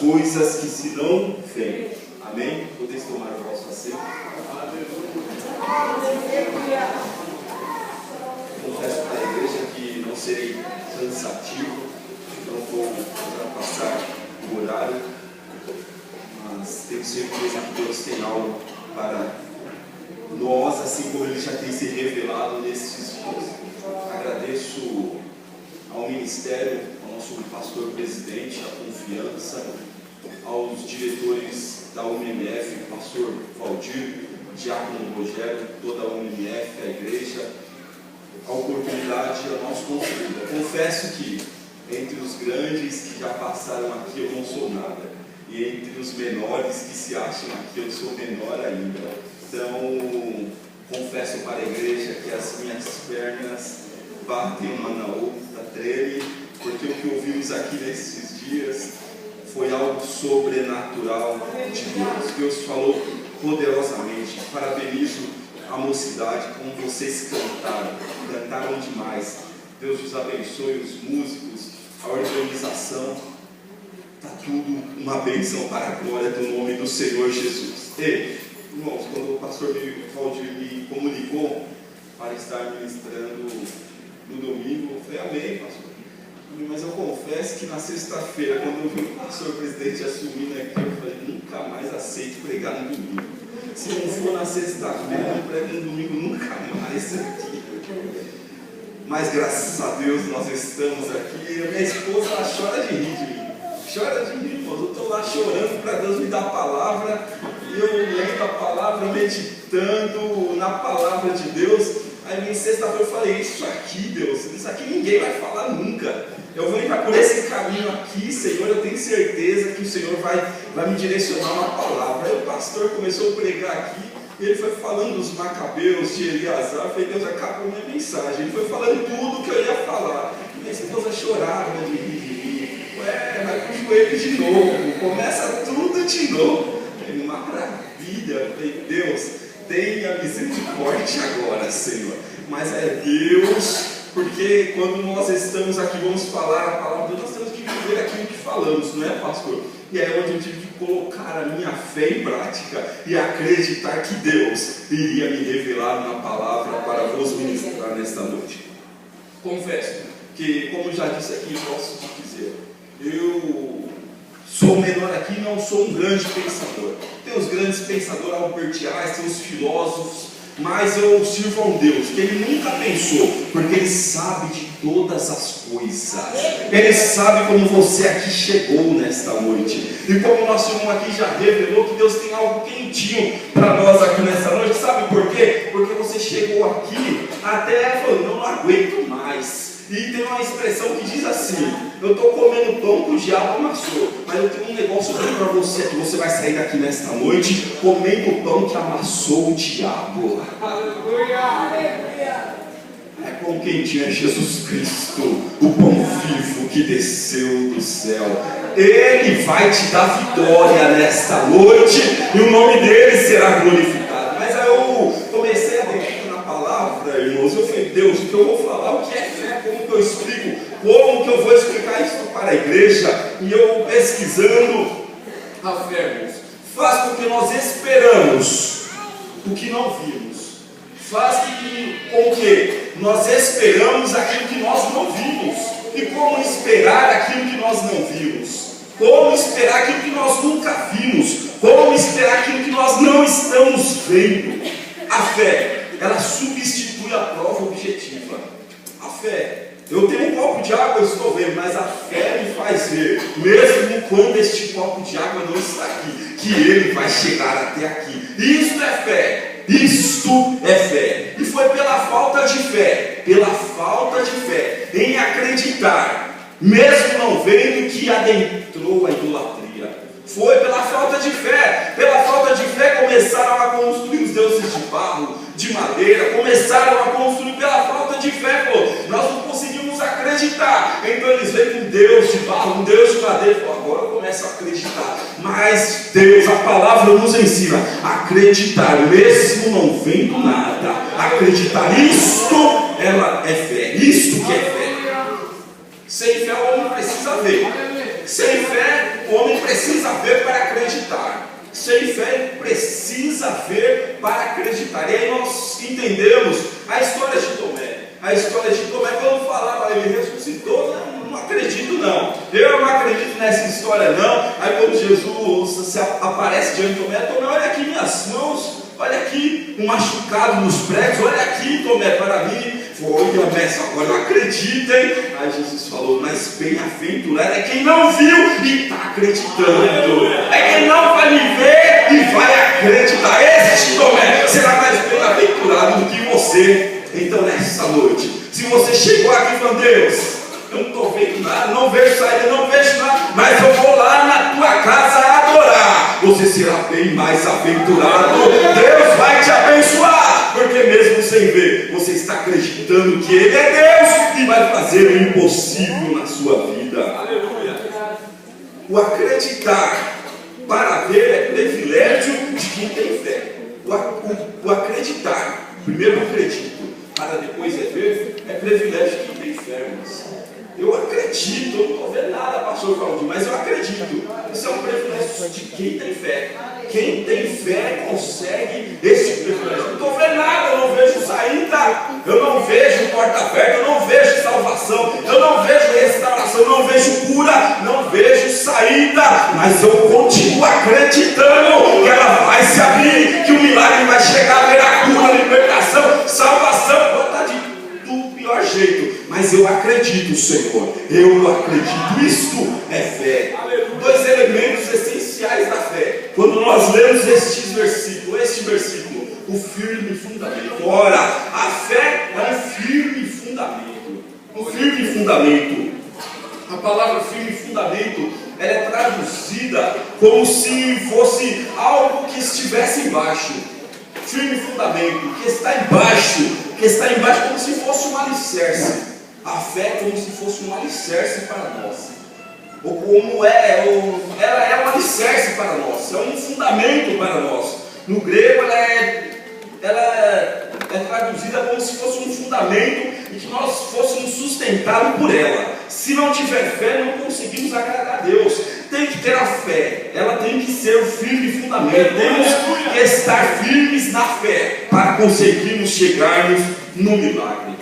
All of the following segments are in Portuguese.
coisas que se não veem. Amém? Podeis tomar o vosso assento. Confesso para a igreja que não serei cansativo, não vou ultrapassar o horário, mas tenho certeza que Deus tem algo para nós, assim como Ele já tem se revelado nesses dias. Agradeço ao ministério, ao nosso pastor presidente, a confiança, aos diretores da UMMF, pastor Valdir, diácono Rogério, toda a UMMF, a igreja, a oportunidade ao nosso conselho. Eu confesso que entre os grandes que já passaram aqui eu não sou nada, e entre os menores que se acham aqui eu sou menor ainda. Então, confesso para a igreja que as minhas pernas batem uma na outra, tremem, porque o que ouvimos aqui nesses dias foi algo sobrenatural de Deus. Deus falou poderosamente. Parabenizo a mocidade, como vocês cantaram demais. Deus os abençoe, os músicos, a organização. Está tudo uma bênção para a glória do nome do Senhor Jesus. E, irmãos, quando o pastor Valdir me comunicou para estar ministrando no domingo, eu falei, amém, pastor. Mas eu confesso que na sexta-feira, quando eu vi o pastor presidente assumindo aqui, eu falei, nunca mais aceito pregar no domingo. Se não for na sexta-feira, eu prego no domingo, nunca mais aqui. Mas graças a Deus nós estamos aqui. Minha esposa ela chora de rir de mim. Chora de rir, irmãos. Eu estou lá chorando para Deus me dar a palavra. E eu lendo a palavra, meditando na palavra de Deus. Aí, em sexta-feira, eu falei: isso aqui, Deus, isso aqui ninguém vai falar nunca. Eu vou entrar por esse caminho aqui, Senhor. Eu tenho certeza que o Senhor vai me direcionar uma palavra. Aí o pastor começou a pregar aqui. E ele foi falando dos macabeus, de Eleazar. Eu falei: Deus, acabou minha mensagem. Ele foi falando tudo que eu ia falar. Minha esposa chorava de rir. Ué, vai pro joelho de novo. Começa tudo de novo. Ele, maravilha. Eu falei: Deus, tenha misericórdia agora, Senhor. Mas é Deus, porque quando nós estamos aqui, vamos falar a palavra de Deus, nós temos que viver aquilo que falamos, não é, pastor? E é onde eu tive que colocar a minha fé em prática e acreditar que Deus iria me revelar uma palavra para vos ministrar nesta noite. Confesso que, como já disse aqui, posso te dizer, eu sou o menor aqui, não sou um grande pensador. Tem os grandes pensadores, Albert Einstein, os filósofos, mas eu sirvo a um Deus que Ele nunca pensou, porque Ele sabe de todas as coisas. Ele sabe como você aqui chegou nesta noite. E como o nosso irmão aqui já revelou que Deus tem algo quentinho para nós aqui nesta noite. Sabe por quê? Porque você chegou aqui até falando: não aguento mais. E tem uma expressão que diz assim: eu estou comendo pão que o diabo amassou, mas eu tenho um negócio bem para você, que você vai sair daqui nesta noite comendo o pão que amassou o diabo. Aleluia! É pão quentinho, é Jesus Cristo, o pão vivo que desceu do céu. Ele vai te dar vitória nesta noite e o nome dele será glorificado. Mas aí eu comecei a dentro na palavra, irmãos. Eu falei: Deus, o que eu vou falar? O que é fé? Como que eu explico? Como que eu vou explicar isso para a igreja? E eu pesquisando a fé, irmãos, faz com que nós esperamos o que não vimos. Faz com que nós esperamos aquilo que nós não vimos. E como esperar aquilo que nós não vimos? Como esperar aquilo que nós nunca vimos? Como esperar aquilo que nós não estamos vendo? A fé, ela substitui a prova objetiva. A fé, eu tenho um copo de água, eu estou vendo, mas a fé me faz ver, mesmo quando este copo de água não está aqui, que ele vai chegar até aqui. Isto é fé. Isto é fé. E foi pela falta de fé em acreditar, mesmo não vendo, que adentrou a idolatria. Foi pela falta de fé começaram a construir os deuses de barro, de madeira, começaram a construir pela falta de fé. Nós não conseguimos acreditar. Então eles veem um Deus de barro, um Deus de madeira. Agora eu começo a acreditar. Mas Deus, a palavra nos ensina a acreditar, mesmo não vendo nada. Acreditar, isto ela é fé. Isto que é fé. Sem fé o homem precisa ver. Sem fé o homem precisa ver para acreditar. Sem fé precisa ver para acreditar. E aí nós entendemos a história de Tomé. A história de Tomé, quando falava, ele ressuscitou, não acredito não. Eu não acredito nessa história não. Aí quando Jesus aparece diante de Tomé, Tomé, olha aqui minhas mãos, olha aqui um machucado nos pregos, olha aqui, Tomé, para mim. Olha, mestre, agora eu acredito, hein? Aí Jesus falou, mas bem-aventurado é quem não viu e está acreditando. É quem não vai me ver e vai acreditar. Esse Tomé será mais bem-aventurado do que você. Então nessa noite, se você chegou aqui falando, Deus, eu não estou vendo nada, não vejo saída, não vejo nada, mas eu vou lá na tua casa adorar, você será bem mais aventurado. Deus vai te abençoar, porque mesmo sem ver, você está acreditando que Ele é Deus e vai fazer o impossível na sua vida. Aleluia. O acreditar para ver é privilégio de quem tem fé. O acreditar, primeiro eu acredito, para depois é ver, é privilégio de quem tem fé, irmãos. Eu acredito, eu não estou vendo nada, pastor Claudio, mas eu acredito. Isso é um privilégio de quem tem fé. Quem tem fé consegue esse privilégio. Eu não estou vendo nada, eu não vejo saída, eu não vejo porta aberta, eu não vejo salvação, eu não vejo restauração, eu não vejo cura, não vejo saída, mas eu continuo acreditando que ela vai se abrir, que o milagre vai chegar, ver a cura, a libertação, salvação, pode estar do pior jeito, mas eu acredito, Senhor, eu acredito. Isto é fé. Dois elementos essenciais da fé. Quando nós lemos este versículo, o firme fundamento. Ora, a fé é um firme fundamento. Um firme fundamento. A palavra firme fundamento, ela é traduzida como se fosse algo que estivesse embaixo. Firme fundamento, que está embaixo como se fosse um alicerce. A fé é como se fosse um alicerce para nós. Ou como ela é um alicerce para nós, é um fundamento para nós. No grego ela é traduzida como se fosse um fundamento e que nós fôssemos sustentados por ela. Se não tiver fé, não conseguimos agradar a Deus. Tem que ter a fé, ela tem que ser o firme fundamento. Temos que estar firmes na fé para conseguirmos chegarmos no milagre.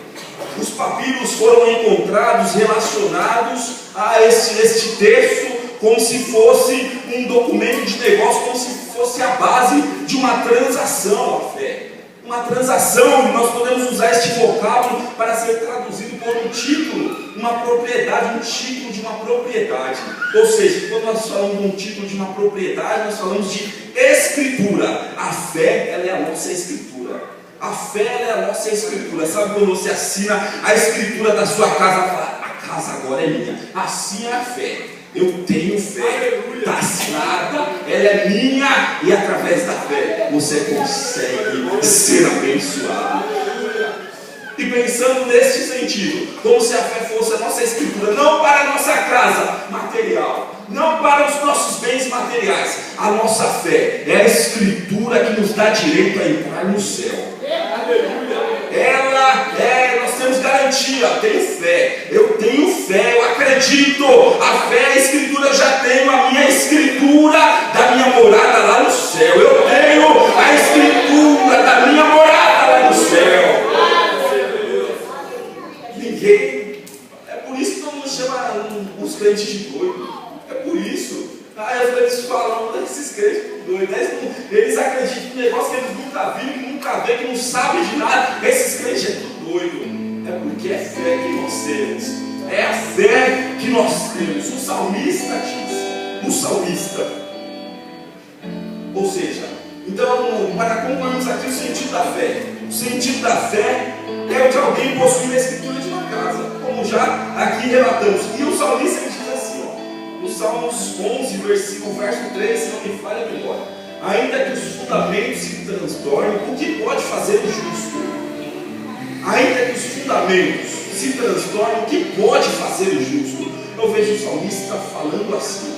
Os papiros foram encontrados relacionados a este texto como se fosse um documento de negócio, como se fosse a base de uma transação, a fé. Uma transação, nós podemos usar este vocábulo para ser traduzido por um título, uma propriedade, um título de uma propriedade. Ou seja, quando nós falamos de um título de uma propriedade, nós falamos de escritura. A fé, ela é a nossa escritura. A fé é a nossa escritura. Sabe quando você assina a escritura da sua casa, fala, a casa agora é minha. Assim é a fé. Eu tenho fé, está assinada, ela é minha, e através da fé você consegue ser abençoado. E pensando neste sentido, como se a fé fosse a nossa escritura, não para a nossa casa material, não para os nossos bens materiais, a nossa fé é a escritura que nos dá direito a entrar no céu. Nós temos garantia, tenho fé, eu tenho fé, eu acredito, a fé, a escritura, eu já tenho a minha escritura da minha morada lá no céu, eu tenho a escritura da minha morada lá no céu. Ninguém, é por isso que todo mundo chama os crentes de doido, é por isso. Às vezes falam desses crentes doidos, eles acreditam em negócio que eles nunca viram, que nunca vê, que não sabem de nada. Esses crentes é tudo doido. É porque é fé que nós temos. É a fé que nós temos. O salmista diz. O salmista. Ou seja, então, para concluirmos aqui o sentido da fé. O sentido da fé é o de alguém possuir a escritura de uma casa, como já aqui relatamos. E o salmista diz assim, no Salmos 11, verso 3, se não me falha a memória: ainda que os fundamentos se transtornem, o que pode fazer o justo? Ainda que os fundamentos se transtornem, o que pode fazer o justo? Eu vejo o salmista falando assim: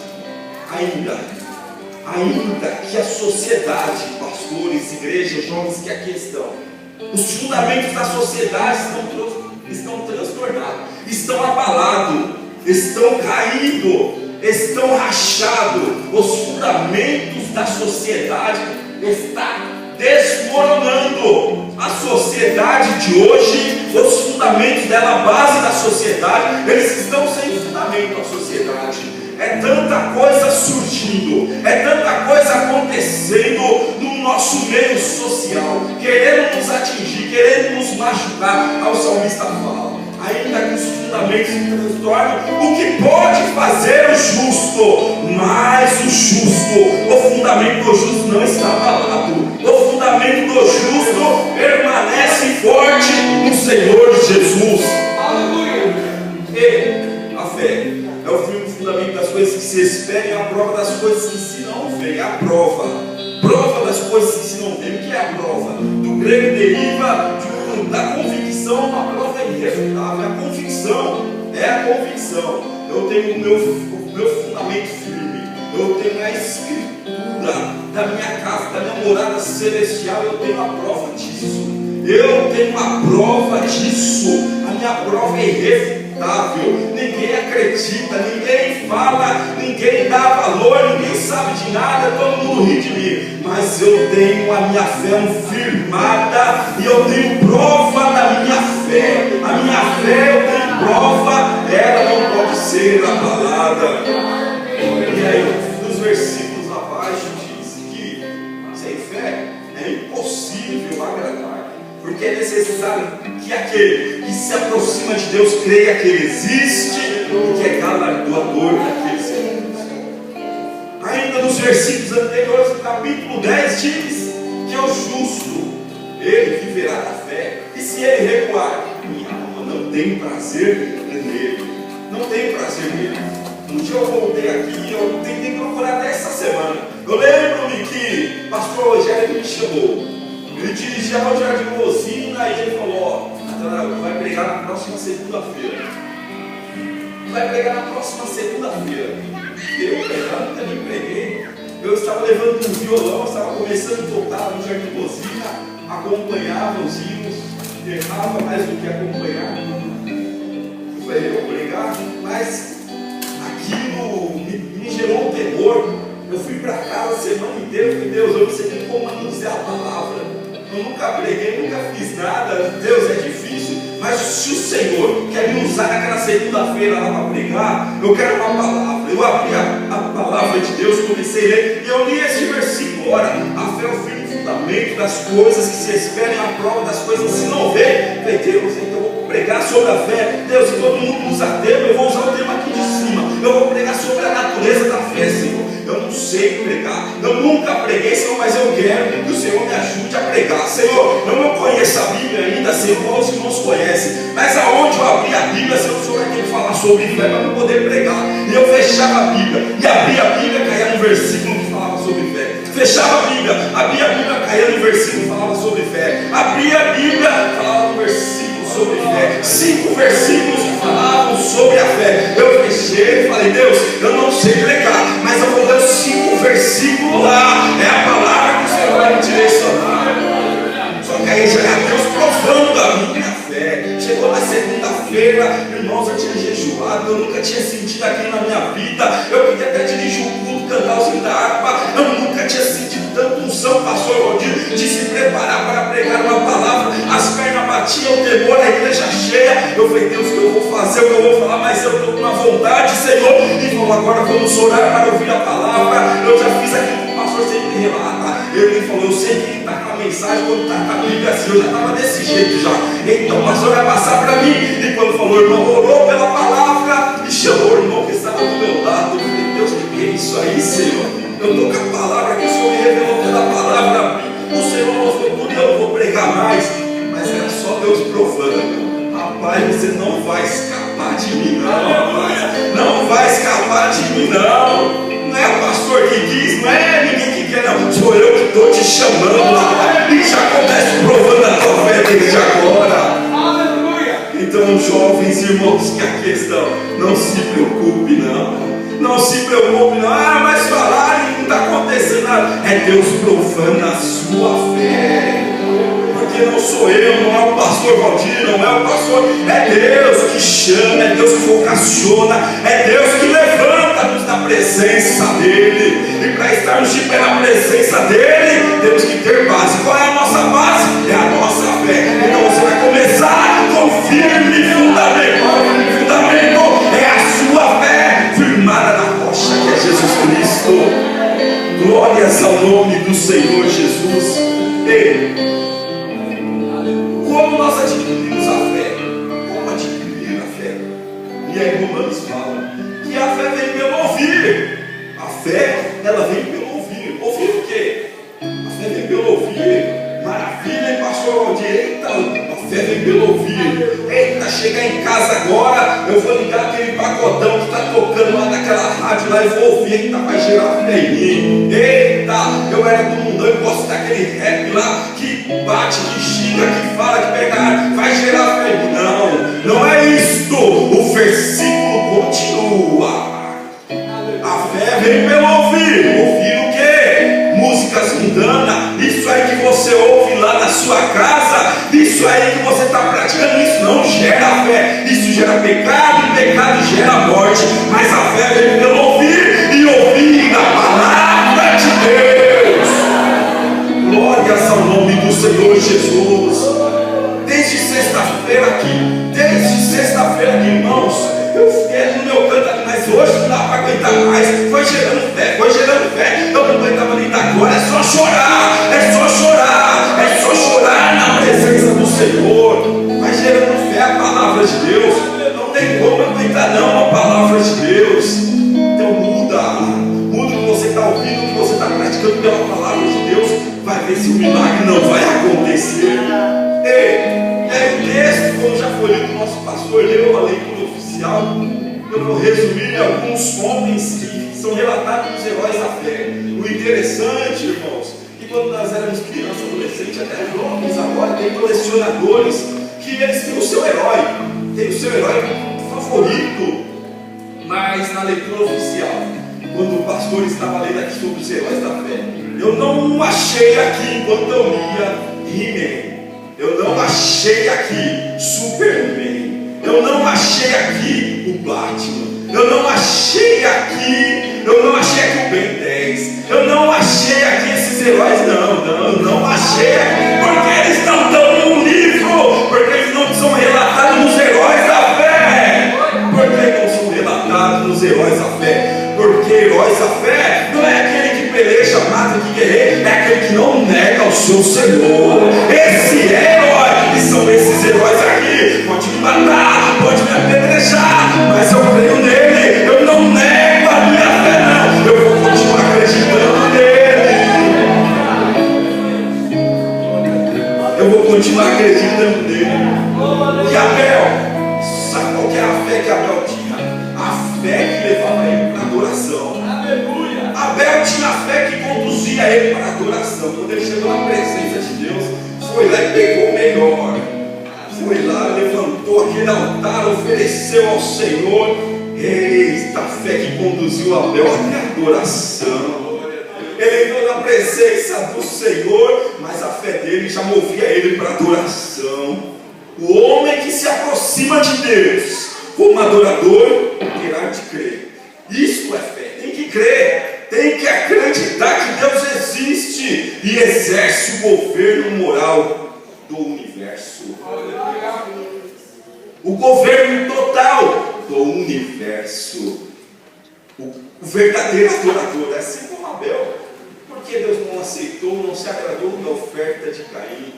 ainda que a sociedade, pastores, igrejas, jovens que aqui estão, os fundamentos da sociedade estão transtornados, estão abalados, estão caindo. estão rachados, os fundamentos da sociedade estão desmoronando. A sociedade de hoje, os fundamentos dela, a base da sociedade, eles estão sem fundamento. A sociedade é tanta coisa surgindo, é tanta coisa acontecendo no nosso meio social, querendo nos atingir, querendo nos machucar. O salmista fala: ainda que os fundamentos se transtornem, o que pode fazer o justo? Mas o justo, o fundamento do justo não está abalado. O fundamento do justo permanece forte no Senhor Jesus. Aleluia! E a fé é o fundamento das coisas que se esperam e a prova das coisas que se não veem. A prova das coisas que se não veem. O que é a prova? Do grego deriva da convicção. Uma prova irrefutável. A convicção é a convicção. Eu tenho o meu fundamento firme. Eu tenho a escritura da minha casa, da minha morada celestial. Eu tenho a prova disso. Eu tenho a prova disso. A minha prova é irrefutável. Ninguém acredita, ninguém fala, ninguém dá valor, ninguém sabe de nada, todo mundo ri de mim. Mas eu tenho a minha fé firmada e eu tenho prova da minha fé. A minha fé, eu tenho prova, ela não pode ser abalada. E aí, nos versículos abaixo diz que sem fé é impossível agradar. Porque é necessário que aquele que se aproxima de Deus creia que Ele existe e que é galardoador daqueles que buscam. Ainda nos versículos anteriores, no capítulo 10, diz que o justo, ele viverá da fé. E se ele recuar, minha alma não tem prazer nele. Não tem prazer nele. Um dia eu voltei aqui, eu tentei procurar até essa semana. Eu lembro-me que o pastor Rogério me chamou. Ele dirigia ao Jardim Lozina e ele falou: vai pregar na próxima segunda-feira. Vai pregar na próxima segunda-feira. Eu pregar, nunca nem preguei. Eu estava levando um violão, estava começando a tocar no Jardim Lozina, acompanhava os hinos, errava mais do que acompanhar. Eu falei: eu vou pregar, mas aquilo me gerou um temor. Eu fui para casa a semana inteira e falei: Deus, eu não sei nem como anunciar a palavra. Eu nunca preguei, nunca fiz nada. Deus, é difícil. Mas se o Senhor quer me usar naquela segunda-feira lá para pregar, eu quero uma palavra. Eu abri a palavra de Deus, comecei a ler e eu li esse versículo. Ora, a fé é o firme fundamento das coisas que se esperam, a prova das coisas que se não vê. Falei: Deus, então eu vou pregar sobre a fé. Deus, se todo mundo usa tema, eu vou usar o tema aqui de cima. Eu vou pregar sobre a natureza da fé, Senhor. Eu não sei pregar, eu nunca preguei, Senhor, mas eu quero que o Senhor me ajude a pregar. Senhor, eu não conheço a Bíblia ainda, Senhor, como os irmãos conhecem, mas aonde eu abri a Bíblia, Senhor, o Senhor vai ter que falar sobre fé para eu poder pregar. E eu fechava a Bíblia, e abria a Bíblia, caía no versículo que falava sobre fé. Fechava a Bíblia, abria a Bíblia, caía no versículo que falava sobre fé. Abria a Bíblia, falava no versículo sobre fé. 5 versículos que falavam sobre a fé. Eu fechei e falei: Deus, eu não sei pregar, mas eu vou ler os 5 versículos lá. É a palavra que o Senhor vai me direcionar. Só que aí já era Deus provando a minha fé. Chegou na segunda-feira, irmãos, eu tinha jejuado, eu nunca tinha sentido aquilo na minha vida. Eu queria até dirigir o culto, cantar os hinos da harpa. Eu nunca tinha sentido tanto unção, pastor Valdir, de se preparar para pregar uma palavra. As pernas batiam, o temor, a igreja cheia. Eu falei: Deus, o que eu vou fazer, o que eu vou falar, mas eu estou com uma vontade, Senhor. E falou: agora vamos orar para ouvir a palavra. Eu já fiz aquilo que o pastor sempre relata. Ele falou: eu sei que está com a mensagem, quando está com a Bíblia assim, eu já estava desse jeito já. Então o pastor vai passar para mim. E quando falou, o irmão orou pela palavra e chamou o irmão que estava do meu lado. Eu falei: Deus, o que é isso aí, Senhor? Eu estou com a palavra que o Senhor me revelou pela palavra. O Senhor mostrou tudo e eu não vou pregar mais. Mas era só Deus provando. Rapaz, você não vai escapar de mim, não, rapaz. Não vai escapar de mim, não. Não é o pastor que diz, não é ninguém que quer, não. Sou eu que estou te chamando lá. E já começo provando a tua fé desde agora. Então, jovens irmãos que aqui estão, não se preocupe, não. Não se preocupe, não. Ah, mas falar não está acontecendo nada. É Deus provando a sua fé. Porque não sou eu, não é o pastor Valdir, não é o pastor. É Deus que chama, é Deus que vocaciona, é Deus que levanta-nos da presença dEle. E para estarmos de pé na presença dEle, temos que ter base. Qual é a nossa base? É a nossa fé. Então você vai começar com firme fundamento. O fundamento é a sua fé firmada na rocha, que é Jesus Cristo. Glórias ao nome do Senhor Jesus. Ei, como nós adquirimos a fé? Como adquirir a fé? E aí Romanos fala que a fé vem pelo ouvir. A fé, ela vem pelo ouvir. Ouvir o quê? A fé vem pelo ouvir. Maravilha, hein, pastor Aldir? Eita, a fé vem pelo ouvir. Eita, chegar em casa agora, eu vou ligar aquele pagodão que está tocando lá naquela rádio lá, eu vou ouvir. Eita, vai gerar fé em mim. Eita, eu era do mundão, eu posso dar aquele rap lá que bate, que xinga, que fala, que pega, vai gerar fé em mim. Não, não é isto. O versículo continua. A fé vem pelo ouvir. Ouvir o quê? Músicas mundanas. Isso aí que você ouve lá na sua casa, isso aí que você está praticando, isso não gera fé. Isso gera pecado, e pecado gera morte. Mas a fé vem pelo ouvir, e ouvir a palavra de Deus. Glórias ao nome do Senhor Jesus. Desde sexta-feira aqui, irmãos, eu fiquei no meu canto ali, mas hoje não dá para aguentar mais. Foi gerando fé. Eu não aguentava nem dar glória, é só chorar na presença do Senhor. Vai gerando fé a palavra de Deus. Não tem como aguentar não a palavra de Deus. Então muda o que você está ouvindo, o que você está praticando pela palavra de Deus. Vai ver se o milagre não vai acontecer. O texto, como já foi lido, o nosso pastor leu a leitura oficial. Eu vou resumir alguns homens que são relatados nos heróis da fé. O interessante, irmãos, que quando nós éramos crianças, adolescentes, até jovens agora, tem colecionadores que eles têm o seu herói, favorito. Mas na leitura oficial, quando o pastor estava lendo aqui sobre os heróis da fé, eu não achei aqui, enquanto eu lia, He-Man. Eu não achei aqui Superman. Eu não achei aqui o Batman. Eu não achei aqui o Ben 10. Eu não achei aqui esses heróis, não achei aqui. Porque eles não estão no livro. Porque eles não são relatados nos heróis da fé. Por que não são relatados nos heróis da fé? Porque heróis da fé não é aquele que peleja, mata, que guerreia, é aquele que não nega o seu Senhor. Esse é herói. E são esses heróis aqui. Pode me matar, pode me apedrejar, mas eu creio nele. Eu não nego a minha fé, não. Eu vou continuar acreditando nele. Eu vou continuar acreditando nele. E Abel, sabe qual que era a fé que Abel tinha? A fé que levava ele para a adoração. Aleluia. Abel tinha a fé que conduzia ele para a adoração. Quando ele chegou na presença de Deus, foi lá e pegou o melhor. Foi lá, levantou aquele altar, ofereceu ao Senhor. Eita, a fé que conduziu Abel até a adoração. Ele entrou na presença do Senhor, mas a fé dele já movia ele para a adoração. O homem que se aproxima de Deus como adorador, terá de crer. Isto é fé, tem que crer. Tem que acreditar que Deus existe e exerce o governo moral do universo. O governo total do universo. O verdadeiro adorador, assim como Abel. Por que Deus não aceitou, não se agradou da oferta de Caim?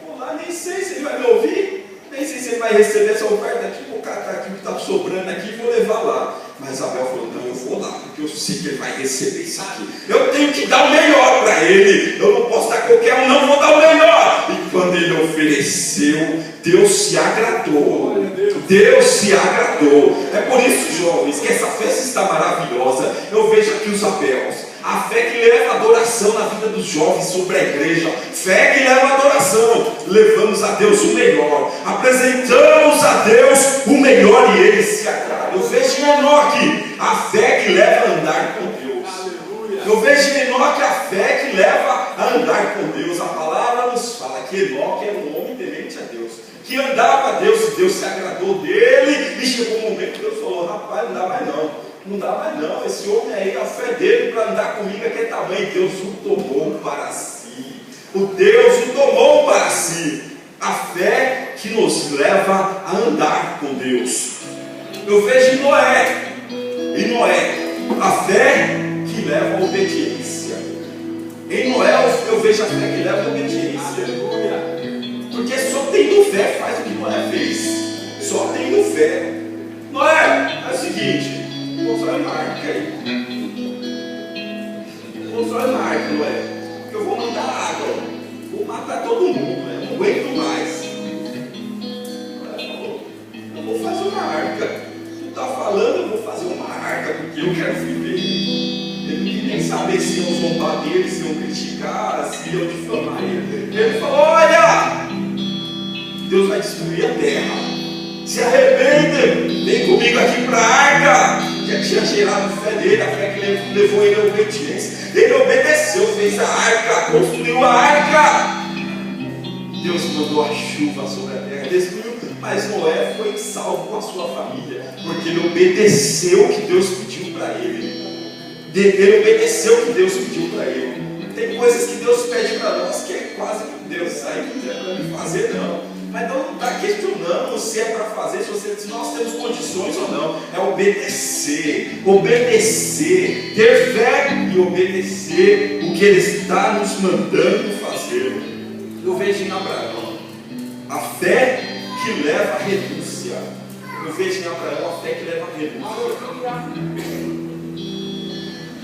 Vou lá, nem sei se ele vai me ouvir, nem sei se ele vai receber essa oferta aqui. O cara aqui que está sobrando aqui, vou levar lá. Mas Abel falou, não, eu vou lá, porque eu sei que ele vai receber isso aqui. Eu tenho que dar o melhor para ele. Eu não posso dar qualquer um, não, vou dar o melhor. E quando ele ofereceu, Deus se agradou. Deus se agradou. É por isso, jovens, que essa festa está maravilhosa. Eu vejo aqui os Abels. A fé que leva a adoração na vida dos jovens sobre a igreja. Fé que leva a adoração. Levamos a Deus o melhor. Apresentamos a Deus o melhor e Ele se agrada. Eu vejo em Enoque a fé que leva a andar com Deus. Eu vejo em Enoque a fé que leva a andar com Deus. A palavra nos fala que Enoque era um homem temente a Deus, que andava a Deus e Deus se agradou dele. E chegou um momento que Deus falou, rapaz, não dá mais não. Não dá mais não, esse homem aí, a fé dele para andar comigo é que é tamanho. Deus o tomou para si. O Deus o tomou para si. A fé que nos leva a andar com Deus. Eu vejo em Noé, a fé que leva à obediência. Em Noé eu vejo a fé que leva à obediência. Porque só tendo fé faz o que Noé fez. Só tendo fé. Noé, é o seguinte, constrói uma arca aí. Constrói uma arca, Noé. Porque eu vou mandar água. Vou matar todo mundo, né? Não aguento mais. Noé falou, eu vou fazer uma arca. Tu está falando, eu vou fazer uma arca, porque eu quero viver. Ele não queria nem saber se iam zombar dele, se iam criticar, se iam difamar ele. Ele falou, olha, Deus vai destruir a terra. Se arrependem, vem comigo aqui para a arca. Já tinha gerado fé dele, a fé que levou ele à obediência. Ele obedeceu, fez a arca, construiu a arca. Deus mandou a chuva sobre a terra, destruiu. Mas Noé foi salvo com a sua família, porque ele obedeceu o que Deus pediu para ele. Ele obedeceu o que Deus pediu para ele. Tem coisas que Deus pede para nós que é quase que Deus sai que não é para ele fazer, não. Mas não está questionando se é para fazer, se nós temos condições ou não. É obedecer, ter fé e obedecer o que Ele está nos mandando fazer. Eu vejo em Abraão a fé que leva à renúncia. Eu vejo em Abraão a fé que leva à renúncia.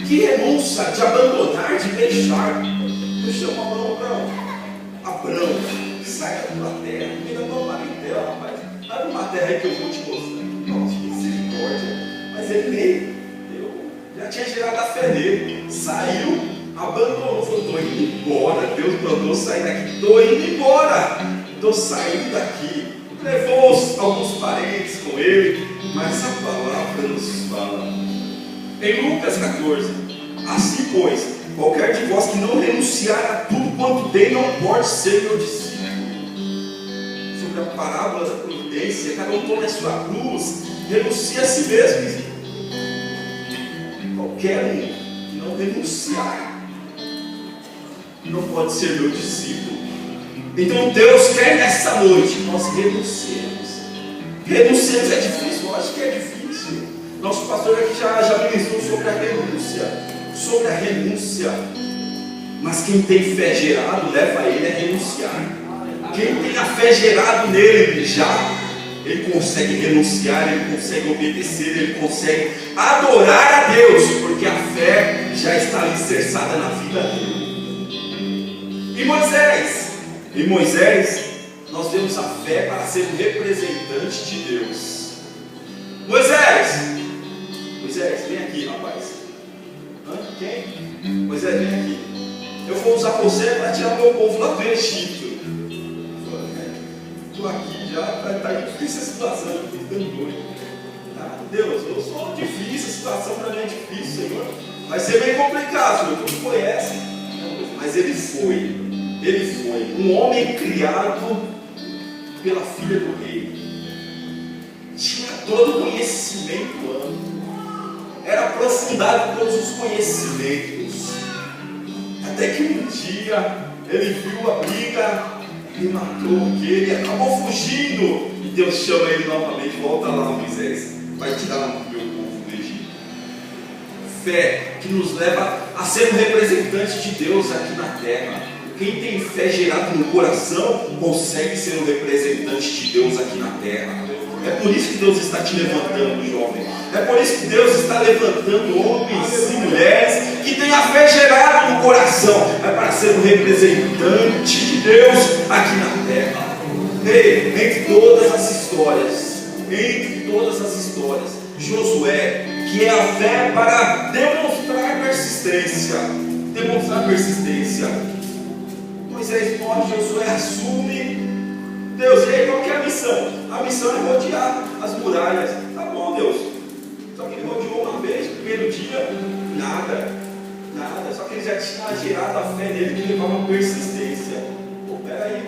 Que renúncia de abandonar, de deixar. Eu chamo Abraão, sai da tua terra, vem da tua parentela, rapaz. Vai numa terra aí que eu vou te mostrar. Nossa, que misericórdia. Mas ele nem, eu já tinha gerado a fé dele. Saiu, abandonou, falou, estou indo embora. Deus mandou sair daqui, estou indo embora. Estou saindo daqui. Levou alguns parentes com ele, mas a palavra nos fala. Em Lucas 14, assim pois, qualquer de vós que não renunciar a tudo quanto tem, não pode ser meu discípulo. Sobre a parábola da providência, cada um toma a sua cruz, renuncia a si mesmo. Qualquer um que não renunciar, não pode ser meu discípulo. Então Deus quer nessa noite que nós renunciemos. Renunciemos é difícil, eu acho que é difícil. Nosso pastor aqui já ministrou sobre a renúncia. Mas quem tem fé gerado, leva ele a renunciar. Quem tem a fé gerado nele ele consegue renunciar, ele consegue obedecer, ele consegue adorar a Deus, porque a fé já está alicerçada na vida dele. E Moisés, nós vemos a fé para ser um representante de Deus. Moisés, vem aqui, rapaz. Quem? Moisés, vem aqui. Eu vou usar você para tirar meu povo lá do Egito. Estou aqui já, está difícil a situação, eu estou ficando doido. Deus, eu sou difícil, a situação para mim é difícil, Senhor. Vai ser bem complicado, Senhor, tu me conhece. Mas ele foi um homem criado pela filha do rei. Tinha todo o conhecimento amplo. Era aprofundado em todos os conhecimentos. Até que um dia ele viu a briga e matou aquele, acabou fugindo. E Deus chama ele novamente, volta lá, Moisés, vai tirar o meu povo do Egito. Fé que nos leva a ser um representante de Deus aqui na terra. Quem tem fé gerada no coração consegue ser um representante de Deus aqui na terra. É por isso que Deus está te levantando, jovem. É por isso que Deus está levantando homens e mulheres que têm a fé gerada no coração. É para ser um representante de Deus aqui na terra. Entre todas as histórias, Josué, que é a fé para demonstrar persistência. Moisés morre, Josué assume. Deus, e aí qual que é a missão? A missão é rodear as muralhas. Tá bom, Deus. Só que ele rodeou uma vez, no primeiro dia, nada. Só que ele já tinha gerado a fé dele que levava persistência. Pô, peraí.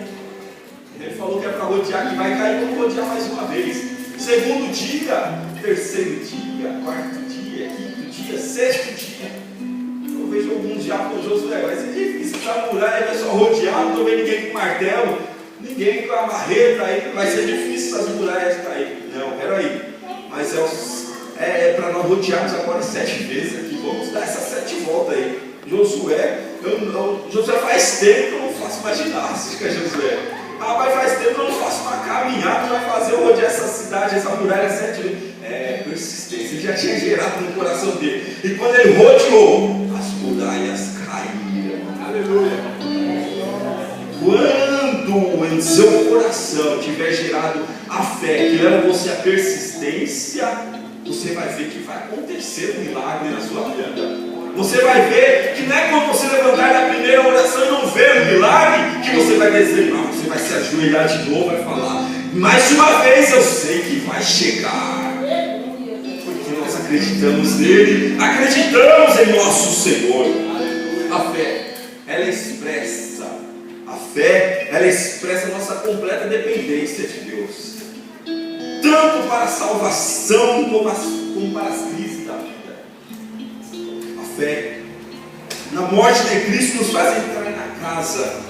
Ele falou que é para rodear, que vai cair, vamos rodear mais uma vez. Segundo dia, terceiro dia, quarto dia, dia, sexto dia. Eu vejo alguns já com Josué, vai ser difícil, essa muralha vai só rodear, não estou vendo ninguém com martelo, ninguém com a marreta, aí vai ser difícil essas muralhas caírem. Não, peraí, mas é para nós rodearmos agora 7 vezes aqui, vamos dar essas 7 voltas aí. Josué faz tempo que eu não faço mais ginástica, Josué. Rapaz, faz tempo que eu não faço uma caminhada, vai fazer eu rodear essa cidade, essa muralha 7 vezes. Persistência, ele já tinha gerado no coração dele. E quando ele rodeou, as muralhas caíram. Aleluia. Quando em seu coração tiver gerado a fé que leva você à persistência, você vai ver que vai acontecer um milagre na sua vida. Você vai ver que não é quando você levantar da primeira oração e não ver o milagre que você vai desenhar. Você vai se ajoelhar de novo e vai falar: mais uma vez eu sei que vai chegar. Porque nós acreditamos nele, acreditamos em nosso Senhor. A fé, ela expressa a nossa completa dependência de Deus. Tanto para a salvação como para as crises da vida. A fé na morte de Cristo nos faz entrar na casa,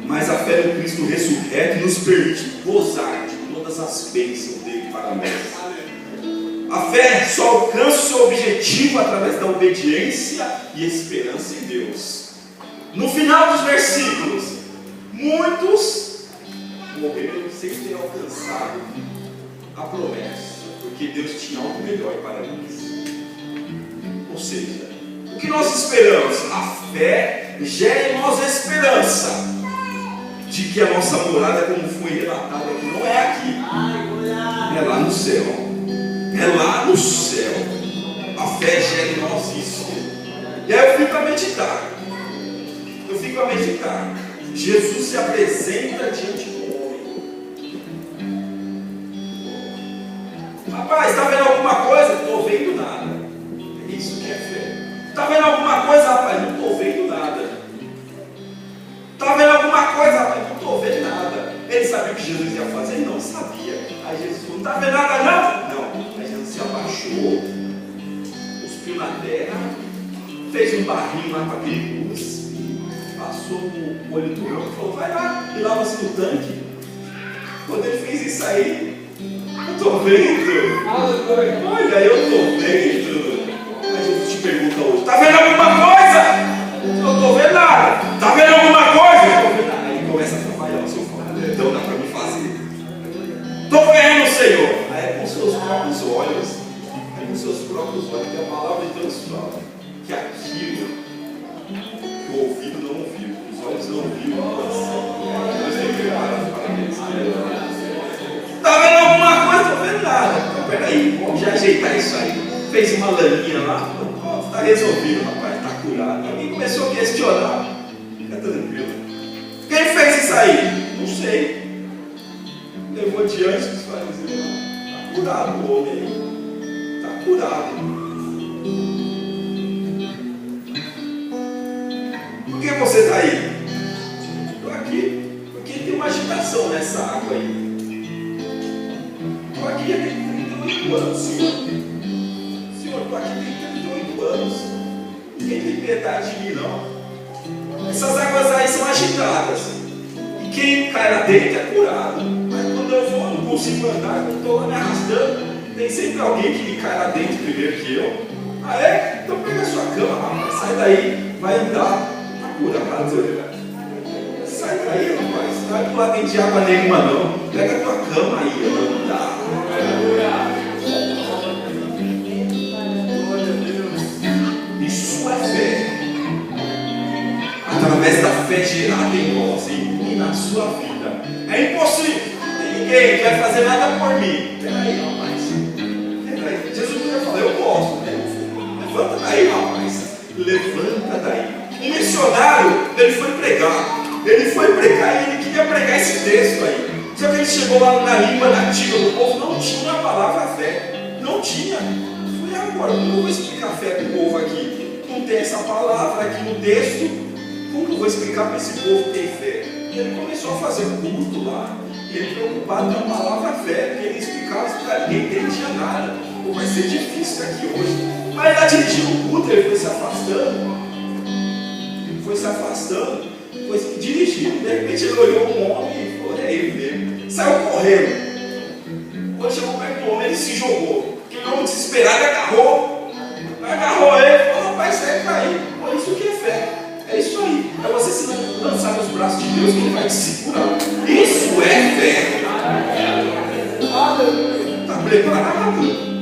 mas a fé no Cristo ressurreto nos permite gozar de todas as bênçãos dele para nós. A fé só alcança o seu objetivo através da obediência e esperança em Deus. No final dos versículos, muitos morreram sem ter alcançado a promessa, porque Deus tinha algo melhor para eles. Ou seja, o que nós esperamos? A fé gera em nós a esperança de que a nossa morada, como foi relatado aqui, não é aqui, é lá no céu. É lá no céu. A fé gera em nós isso. E aí eu fico a meditar. Jesus se apresenta diante do homem. Rapaz, está vendo alguma coisa? Não estou vendo nada. É isso que é fé. Está vendo alguma coisa, rapaz? Não estou vendo nada. Está vendo alguma coisa, rapaz? Não estou vendo nada. Ele sabia o que Jesus ia fazer? Ele não sabia. Aí Jesus falou: não está vendo nada não? Não. Aí Jesus se abaixou, cuspiu na terra, fez um barrinho lá com aquele luz, passou no olho do homem e falou: vai lá e lava-se no tanque. Quando ele fez isso aí, eu estou vendo. Olha, eu estou vendo. Aí Jesus te pergunta hoje: está vendo alguma coisa? Não estou vendo nada. Está vendo alguma coisa? Não estou vendo nada. Aí começa a trabalhar o seu foco. Então dá para me fazer. Estou vendo, Senhor. Aí é com seus próprios olhos. É com seus próprios olhos que a palavra de Deus fala que aquilo que o ouvido não ouviu, os olhos não viram, Deus tem preparado para eles. Está vendo alguma coisa? Não estou vendo nada. Então, peraí, vamos já ajeitar isso aí. Fez uma laninha lá, está resolvido, rapaz, está curado. Alguém começou a questionar. Fica tranquilo. Quem fez isso aí? Não sei. Levou diante dos fariseus. Está curado o homem. Está curado. Por que você está aí? Estou aqui. Porque tem uma agitação nessa água aí. Estou aqui já tem 38 anos, Senhor. Senhor, estou aqui tem 38 anos. Ninguém tem piedade de mim, não. Essas águas aí são agitadas. E quem cai lá dentro é curado. Mas quando eu vou, não consigo andar, quando estou lá me arrastando, tem sempre alguém que me cai lá dentro primeiro que eu. Ah é? Então pega a sua cama, rapaz. Sai daí, vai andar. Curado. Sai daí, rapaz. Não vai pular dentro de água nenhuma, não. Pega a tua cama aí, anda. Isso é fé. Através da fé gerada em nós e na sua vida. É impossível. Ninguém vai fazer nada por mim. Peraí, rapaz. Peraí. Jesus podia falar: eu posso. Levanta daí, rapaz. Levanta daí. Um missionário, ele foi pregar e ele queria pregar esse texto aí. Só que ele chegou lá na língua nativa do povo, não tinha a palavra fé. Não tinha. Eu falei: agora, como eu vou explicar fé para o povo aqui? Não tem essa palavra aqui no texto. Como eu vou explicar para esse povo que tem fé? E ele começou a fazer culto lá. E ele preocupado com a palavra fé, porque ele explicava isso para ninguém entendia nada. Pô, vai ser difícil aqui hoje. Aí lá dirigindo o culto, ele foi se afastando, foi dirigindo, de repente ele olhou um homem e falou, é ele mesmo. Saiu correndo. Quando chegou perto do homem, ele se jogou. Aquele homem desesperado agarrou ele e falou, rapaz, sai cair. Pô, isso que é fé. É isso aí. É você se lançar nos braços de Deus que Ele vai te segurar. Isso é fé. Está preparado?